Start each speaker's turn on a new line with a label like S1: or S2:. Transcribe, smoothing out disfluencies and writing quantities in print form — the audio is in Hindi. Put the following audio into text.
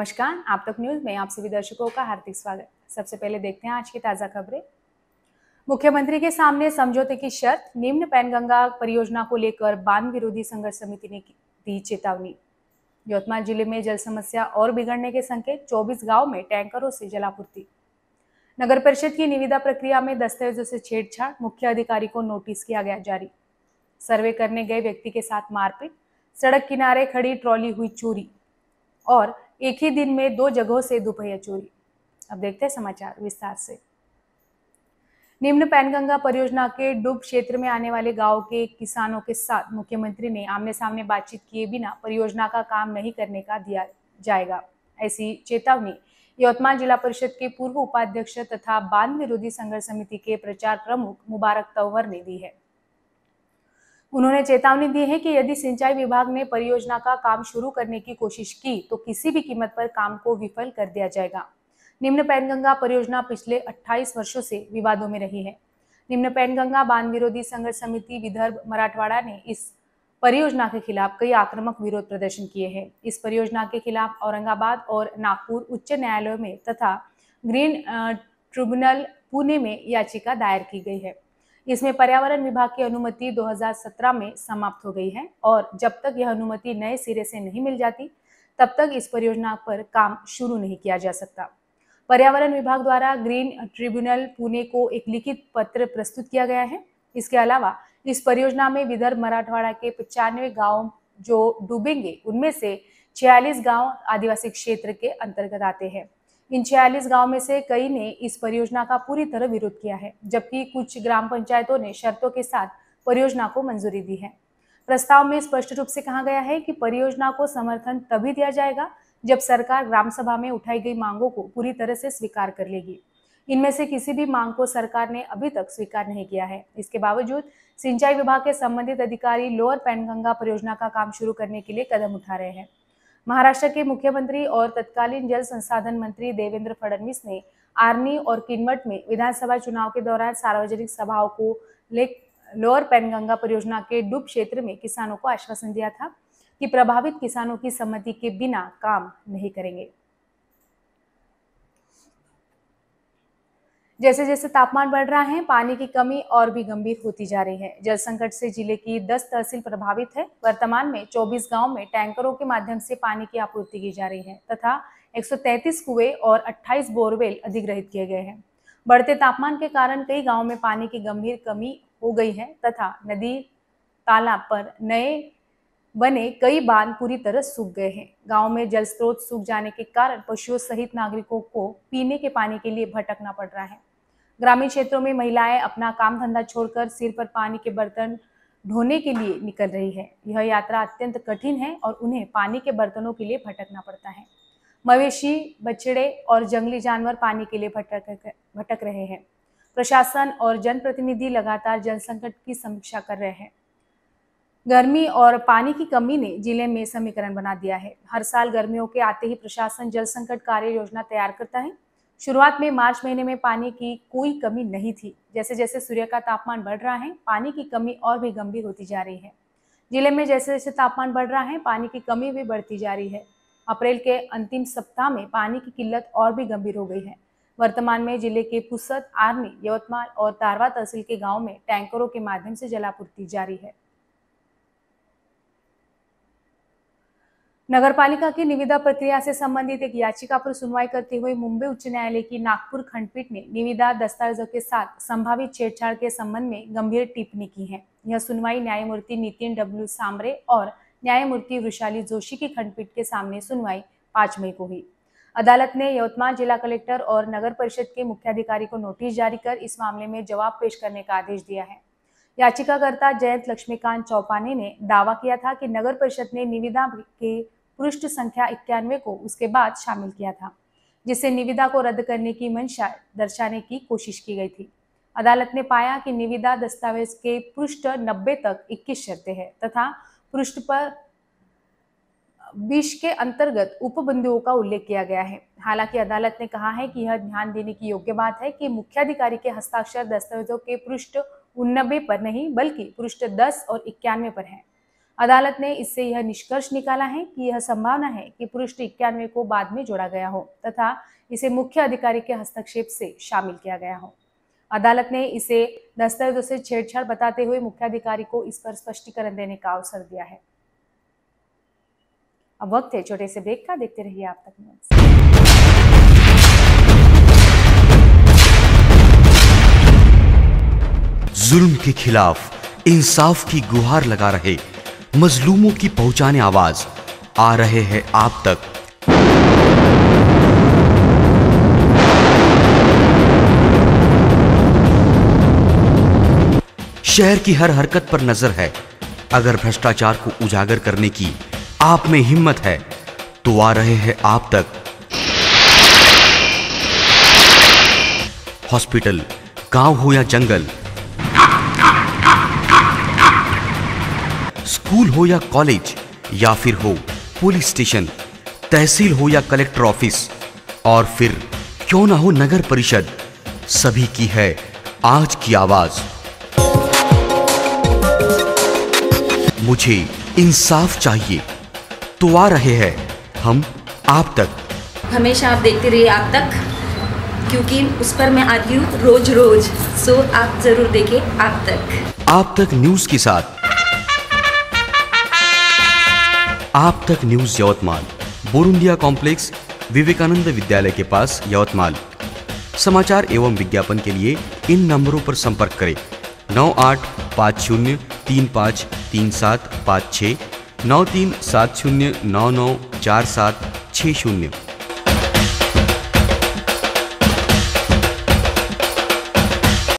S1: नमस्कार, आप तक न्यूज में आप सभी दर्शकों का हार्दिक स्वागत। सबसे पहले देखते हैं आज की ताजा खबरें। मुख्यमंत्री के सामने समझौते की शर्त, निम्न पैनगंगा परियोजना को लेकर बांध विरोधी संघर्ष समिति ने दी चेतावनी। यवतमाल जिले में जल समस्या और बिगड़ने के संकेत, 24 गांव में टैंकरों से जलापूर्ति। नगर परिषद की निविदा प्रक्रिया में दस्तावेजों से छेड़छाड़, मुख्य अधिकारी को नोटिस किया गया जारी। सर्वे करने गए व्यक्ति के साथ मारपीट, सड़क किनारे खड़ी ट्रॉली हुई चोरी और एक ही दिन में 2 जगहों से दोपहिया चोरी। अब देखते हैं समाचार विस्तार से। निम्न पैनगंगा परियोजना के डूब क्षेत्र में आने वाले गांव के किसानों के साथ मुख्यमंत्री ने आमने सामने बातचीत किए बिना परियोजना का काम नहीं करने का दिया जाएगा, ऐसी चेतावनी यवतमाल जिला परिषद के पूर्व उपाध्यक्ष तथा बांध विरोधी संघर्ष समिति के प्रचार प्रमुख मुबारक तंवर ने दी है। उन्होंने चेतावनी दी है कि यदि सिंचाई विभाग ने परियोजना का काम शुरू करने की कोशिश की तो किसी भी कीमत पर काम को विफल कर दिया जाएगा। निम्न पैनगंगा परियोजना पिछले 28 वर्षों से विवादों में रही है। निम्न पैनगंगा बांध विरोधी संघर्ष समिति विदर्भ मराठवाड़ा ने इस परियोजना के खिलाफ कई आक्रामक विरोध प्रदर्शन किए हैं। इस परियोजना के खिलाफ औरंगाबाद और नागपुर उच्च न्यायालयों में तथा ग्रीन ट्रिब्यूनल पुणे में याचिका दायर की गई है। इसमें पर्यावरण विभाग की अनुमति 2017 में समाप्त हो गई है और जब तक यह अनुमति नए सिरे से नहीं मिल जाती तब तक इस परियोजना पर काम शुरू नहीं किया जा सकता। पर्यावरण विभाग द्वारा ग्रीन ट्रिब्यूनल पुणे को एक लिखित पत्र प्रस्तुत किया गया है। इसके अलावा इस परियोजना में विदर्भ मराठवाड़ा के 95 गांव जो डूबेंगे, उनमें से 46 गांव आदिवासी क्षेत्र के अंतर्गत आते हैं। इन 46 गांव में से कई ने इस परियोजना का पूरी तरह विरोध किया है, जबकि कुछ ग्राम पंचायतों ने शर्तों के साथ परियोजना को मंजूरी दी है। प्रस्ताव में स्पष्ट रूप से कहा गया है कि परियोजना को समर्थन तभी दिया जाएगा जब सरकार ग्राम सभा में उठाई गई मांगों को पूरी तरह से स्वीकार कर लेगी। इनमें से किसी भी मांग को सरकार ने अभी तक स्वीकार नहीं किया है। इसके बावजूद सिंचाई विभाग के संबंधित अधिकारी लोअर पैनगंगा परियोजना का काम शुरू करने के लिए कदम उठा रहे हैं। महाराष्ट्र के मुख्यमंत्री और तत्कालीन जल संसाधन मंत्री देवेंद्र फडणवीस ने आर्नी और किनवट में विधानसभा चुनाव के दौरान सार्वजनिक सभाओं को लोअर पैनगंगा परियोजना के डूब क्षेत्र में किसानों को आश्वासन दिया था कि प्रभावित किसानों की सम्मति के बिना काम नहीं करेंगे। जैसे जैसे तापमान बढ़ रहा है, पानी की कमी और भी गंभीर होती जा रही है। जल संकट से जिले की 10 तहसील प्रभावित है। वर्तमान में 24 गांव में टैंकरों के माध्यम से पानी की आपूर्ति की जा रही है तथा 133 कुएं और 28 बोरवेल अधिग्रहित किए गए हैं। बढ़ते तापमान के कारण कई गाँव में पानी की गंभीर कमी हो गई है तथा नदी तालाब पर नए बने कई बांध पूरी तरह सूख गए हैं। गांव में जल स्रोत सूख जाने के कारण पशुओं सहित नागरिकों को पीने के पानी के लिए भटकना पड़ रहा है। ग्रामीण क्षेत्रों में महिलाएं अपना काम धंधा छोड़कर सिर पर पानी के बर्तन ढोने के लिए निकल रही है। यह यात्रा अत्यंत कठिन है और उन्हें पानी के बर्तनों के लिए भटकना पड़ता है। मवेशी, बछड़े और जंगली जानवर पानी के लिए भटक रहे हैं। प्रशासन और जनप्रतिनिधि लगातार जल संकट की समीक्षा कर रहे हैं। गर्मी और पानी की कमी ने जिले में समीकरण बना दिया है। हर साल गर्मियों के आते ही प्रशासन जल संकट कार्य योजना तैयार करता है। शुरुआत में मार्च महीने में पानी की कोई कमी नहीं थी। जैसे जैसे सूर्य का तापमान बढ़ रहा है, पानी की कमी और भी गंभीर होती जा रही है। जिले में जैसे जैसे तापमान बढ़ रहा है, पानी की कमी भी बढ़ती जा रही है। अप्रैल के अंतिम सप्ताह में पानी की किल्लत और भी गंभीर हो गई है। वर्तमान में जिले के पुसद, आर्नी, यवतमाल और तारवा तहसील के गाँव में टैंकरों के माध्यम से जलापूर्ति जारी है। नगरपालिका की निविदा प्रक्रिया से संबंधित एक याचिका पर सुनवाई करते हुए मुंबई उच्च न्यायालय की नागपुर खंडपीठ ने निविदा दस्तावेजों के साथ संभावित छेड़छाड़ के संबंध में गंभीर टिप्पणी की है। यह सुनवाई न्यायमूर्ति नितिन डब्ल्यू सांबरे और न्यायमूर्ति वृषाली जोशी की खंडपीठ के सामने सुनवाई 5 मई को हुई। अदालत ने यवतमाल जिला कलेक्टर और नगर परिषद के मुख्याधिकारी को नोटिस जारी कर इस मामले में जवाब पेश करने का आदेश दिया है। याचिकाकर्ता जयंत लक्ष्मीकांत चौपाने ने दावा किया था कि नगर परिषद ने निविदा के पृष्ठ संख्या 91 को उसके बाद शामिल किया था, जिससे निविदा को रद्द करने की मंशा दर्शाने की कोशिश की गई थी। अदालत ने पाया कि निविदा दस्तावेज के पृष्ठ 90 तक 21 शर्तें हैं तथा पृष्ठ पर 20 के अंतर्गत उपबंधुओं का उल्लेख किया गया है। हालांकि अदालत ने कहा है कि यह ध्यान देने की योग्य बात है कि मुख्याधिकारी के हस्ताक्षर दस्तावेजों के पृष्ठ 89 पर नहीं बल्कि पृष्ठ 10 और 91 पर है। अदालत ने इससे यह निष्कर्ष निकाला है कि यह संभावना है कि पृष्ठ 91 को बाद में जोड़ा गया हो तथा इसे मुख्य अधिकारी के हस्तक्षेप से शामिल किया गया हो। अदालत ने इसे दस्तावेजों से छेड़छाड़ बताते हुए मुख्य अधिकारी को इस पर स्पष्टीकरण देने का अवसर दिया है। अब वक्त है छोटे से ब्रेक का, देखते रहिए आप तक न्यूज़।
S2: जुल्म के खिलाफ इंसाफ की गुहार लगा रहे मजलूमों की पहुंचाने आवाज आ रहे हैं आप तक। शहर की हर हरकत पर नजर है। अगर भ्रष्टाचार को उजागर करने की आप में हिम्मत है तो आ रहे हैं आप तक। हॉस्पिटल, गांव हो या जंगल, स्कूल हो या कॉलेज या फिर हो पुलिस स्टेशन, तहसील हो या कलेक्टर ऑफिस और फिर क्यों ना हो नगर परिषद, सभी की है आज की आवाज। मुझे इंसाफ चाहिए तो आ रहे हैं हम आप तक।
S3: हमेशा आप देखते रहिए आप तक, क्योंकि उस पर मैं आती हूँ रोज रोज। सो आप जरूर देखें आप तक
S2: न्यूज के साथ। आप तक न्यूज यवतमाल, बोरुंडिया कॉम्प्लेक्स, विवेकानंद विद्यालय के पास यवतमाल। समाचार एवं विज्ञापन के लिए इन नंबरों पर संपर्क करें 9850353756, 9370994760।